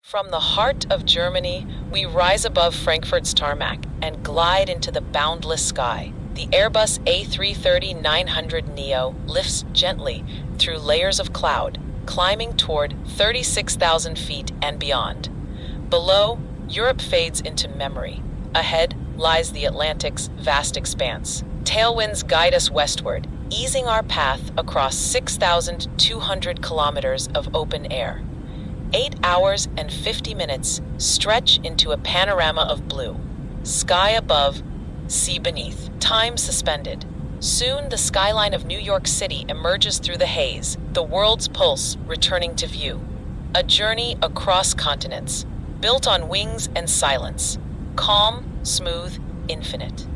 From the heart of Germany, we rise above Frankfurt's tarmac and glide into the boundless sky. The Airbus A330-900neo lifts gently through layers of cloud, climbing toward 36,000 feet and beyond. Below, Europe fades into memory. Ahead lies the Atlantic's vast expanse. Tailwinds guide us westward, easing our path across 6,200 kilometers of open air. 8 hours and 50 minutes stretch into a panorama of blue. Sky above, sea beneath, time suspended. Soon the skyline of New York City emerges through the haze, the world's pulse returning to view. A journey across continents, built on wings and silence. Calm, smooth, infinite.